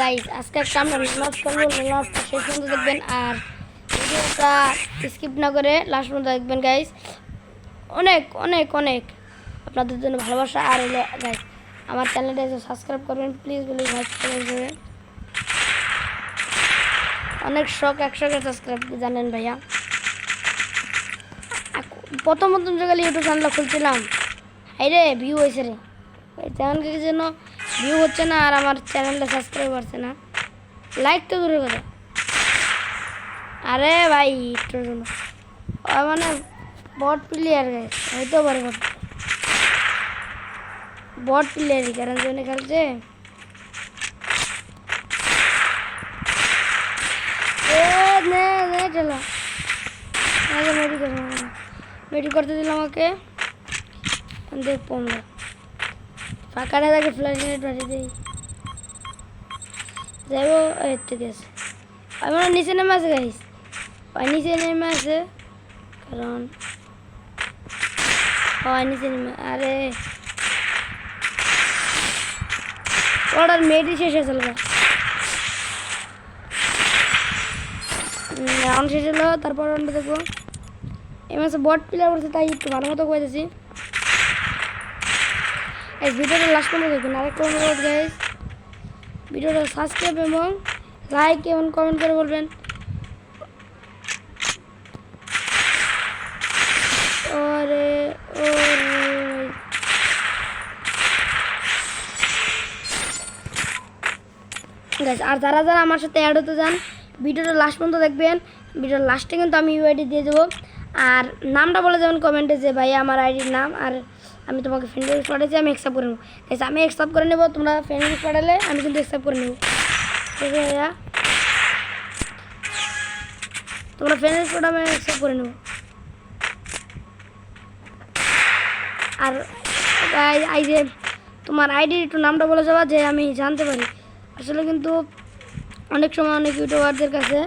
Guys আজকে একটা আমরা লস করবো, লসটা শেষ পর্যন্ত দেখবেন আর ভিডিওটা স্কিপ না করে লাস্ট পর্যন্ত দেখবেন গাইস। অনেক অনেক অনেক আপনাদের জন্য ভালোবাসা। আর হলো গাইস আমার চ্যানেলটা সাবস্ক্রাইব করবেন প্লিজ, সাবস্ক্রাইব করবেন। অনেক শখ 100কে সাবস্ক্রাইব জানেন ভাইয়া। প্রথম জায়গায় ইউটিউব চ্যানেলটা খুলছিলাম, এই রে ভিউ হয়েছে রে, চ্যানেলকে যেন ভিউ হচ্ছে না আর আমার চ্যানেলটা সাবস্ক্রাইব হচ্ছে না, লাইক তো দূরের কথা। আরে ভাই একটুর জন্য মানে বট প্লেয়ার গাইস হইতেও পারে, বট প্লেয়ারই কারণ জন্য খেলছে। চলো মেডি করতে দিলাম আমাকে, দেখবো আমরা ফাঁকাটা থাকে ফ্ল্যাশ গ্রেনেড পাঠিয়ে দিই। যাইবো এর থেকে আছে আমার নিচে নেমে আছে গাইস, নিচে নেমে আছে কারণ নিচে নেমে। আরে ওটার মেডি শেষ হয়েছিল, রাউন্ড শেষ হলো। তারপর রাউন্ডটা দেখবো এই মাসে বট প্লেয়ার করছে তাই একটু ভালো মতো করে দিয়েছি। এই ভিডিওটা লাস্ট পর্যন্ত দেখুন। আরেকটা অনুরোধ গাইস, ভিডিওটা সাবস্ক্রাইব এবং লাইক এবং কমেন্ট করে বলবেন। ওরে গাইস আর যারা যারা আমার সাথে অ্যাড হতে চান ভিডিওটা লাস্ট পর্যন্ত দেখবেন। ভিডিওর লাস্টে কিন্তু আমি ইউআইডি দিয়ে দেবো আর নামটা বলে যাবেন কমেন্টে যে ভাই আমার আইডির নাম, আর আমি তোমাকে ফ্রেন্ড রিকোয়েস্ট পাঠাচ্ছি, আমি অ্যাকসেপ্ট করে নেবো। গাইস আমি অ্যাকসেপ্ট করে নেবো, তোমরা ফ্রেন্ড রিকোয়েস্ট পাঠালে আমি কিন্তু অ্যাকসেপ্ট করে নেবো, ঠিক আছে ভাইয়া? তোমরা ফ্রেন্ড রিকোয়েস্ট আমি অ্যাকসেপ্ট করে নেবো। আর এই যে তোমার আইডির একটু নামটা বলে যাবা যে আমি জানতে পারি। আসলে কিন্তু অনেক সময় অনেক ইউটিউবারদের কাছে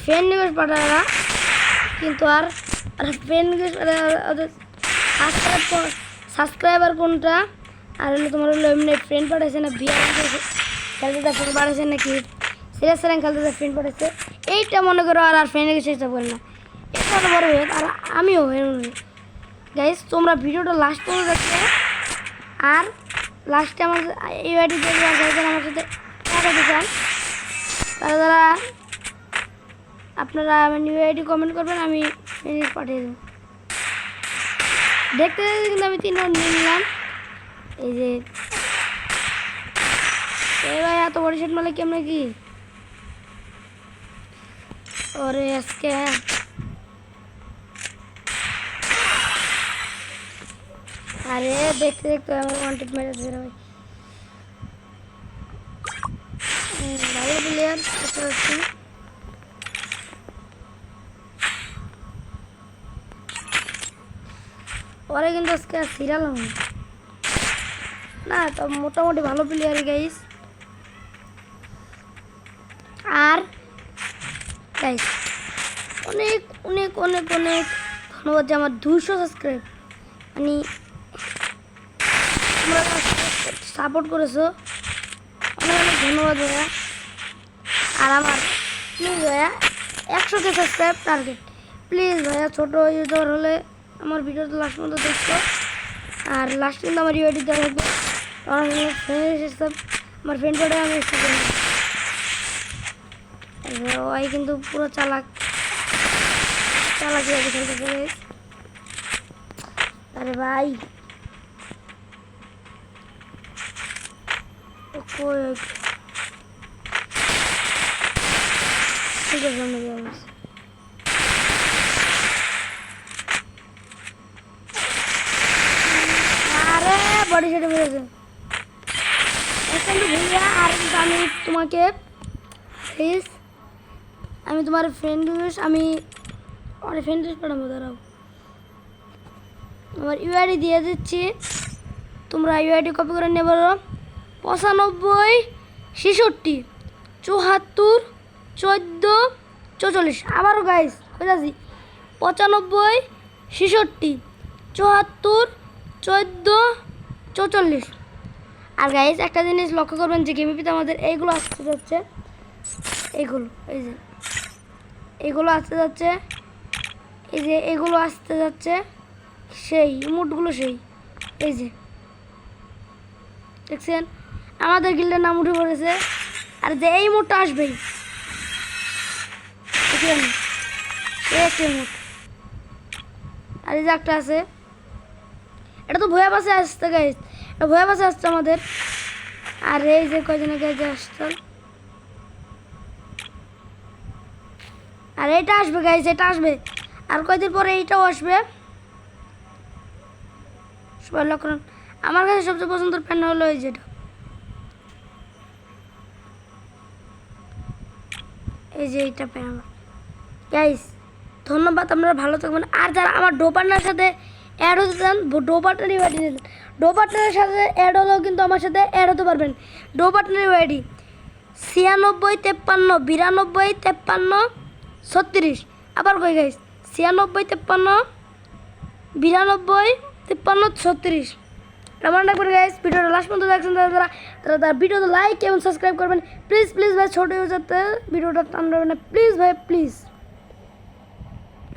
ফ্রেন্ড রিকোয়েস্ট পাঠায় না, কিন্তু আর ফ্রেন্ড রিকোয়েস্ট সাবস্ক্রাইবার কোনটা আর হলো তোমার হলো এমনি ফ্রেন্ড পাঠাইছে না, বিয়ার খেলতে ফ্রেন্ড পাঠাইছে নাকি সিরিয়াস র্যাঙ্ক খেলতে ফ্রেন্ড পাঠাইছে, এইটা মনে করো আর ফ্রেন্ড রিকোয়েস্ট হিসাব করে না। এটা বড় হয়ে আর আমিও গাইস তোমরা ভিডিওটা লাস্ট পর্যন্ত দেখবে আর লাস্টে আমার এই আইডি দিয়ে আমার সাথে দেখাতে চান তারা যারা আপনারা নিউ আইডি কমেন্ট করবেন, আমি পাঠিয়ে দেবো। দেখতে দেখতে কিন্তু আমি 3 রাউন্ড নিয়ে নিলাম। এই যে এই ভাই এত বড় শট মারলে কেমন কি ওরে আজকে আরে দেখতে দেখতে আমার ওয়ান্টেড মেরে দিল ভাই, ভালো প্লেয়ার বুঝতে পারছি। পরে কিন্তু আজকে সিরিয়াল না, তো মোটামুটি ভালো প্লেয়ার গাইস। আর গাইস অনেক অনেক অনেক অনেক ধন্যবাদ যে আমার 200 সাবস্ক্রাইব, মানে তোমরা সাপোর্ট করেছো, অনেক অনেক ধন্যবাদ ভাইয়া। আর আমার প্লিজ ভাইয়া 100কে সাবস্ক্রাইব টার্গেট, প্লিজ ভাইয়া। ছোটো ইউজার হলে আমার ভিডিওটা লাস্ট পর্যন্ত দেখছো আর লাস্ট কিন্তু আমার ইউআইডি দেওয়া থাকবে, আমার ফ্রেন্ড পড়ে আমি ওই কিন্তু পুরো চালাক খেলতেছে। আরে ভাই ঠিক আছে বডি সেটে বেরোছে ভাইয়া। আর আমি তোমাকে প্লিজ আমি তোমার ফ্রেন্ড রিকোয়েস্ট আমি আমার ফ্রেন্ড রিকোয়েস্ট পাঠাবো, দাঁড়াও আমার ইউআইডি দিয়ে দিচ্ছি, তোমরা ইউআইডি কপি করে নেবে। 95 66 74 14 44। আবারও গাইস হয়ে যাচ্ছি 95 66 74 14 44। আর গাইজ একটা জিনিস লক্ষ্য করবেন যে গেমিপিতে আমাদের এইগুলো আসতে যাচ্ছে, এইগুলো এই যে এইগুলো আসতে যাচ্ছে, এই যে এগুলো আসতে যাচ্ছে, সেই ইমোটগুলো সেই এই যে দেখছেন আমাদের গিল্ডের নাম উঠে পড়েছে। আর যে এই ইমোটটা আসবেই দেখলেন একটা ইমোট। আর এই যে একটা আছে, এটা তো ভয়া পাশে আসতে গাইজ, এটা ভয়া পাশে আসছে আমাদের। আর এই যে কয়জন আগে যে আসছে, আর এটা আসবে গাইজ, এটা আসবে আর কয়দিন পরে এইটাও আসবে। সবাই লক্ষ্য করুন, আমার কাছে সবচেয়ে পছন্দের প্যান হলো এই যেটা, এই যে এইটা প্যান আমার। গাইজ ধন্যবাদ, আপনারা ভালো থাকবেন। আর যারা আমার ডো পার্টনারের সাথে অ্যাড হতে চান, ডো পার্টনারই আইডি নিন। ডো পার্টনারের সাথে অ্যাড হলেও কিন্তু আমার সাথে অ্যাড হতে পারবেন। ডো পার্টনারই আইডি 96 53 92 53 36। আবার কই গাইজ 96 53 92 53 36। মনে রাখবেন গাইজ, ভিডিওটা লাস্ট পর্যন্ত দেখছেন তারা ভিডিওতে লাইক এবং সাবস্ক্রাইব করবেন। প্লিজ প্লিজ ভাই, ছোটো ইউজারতে ভিডিওটা টান দেবেন না প্লিজ ভাই প্লিজ।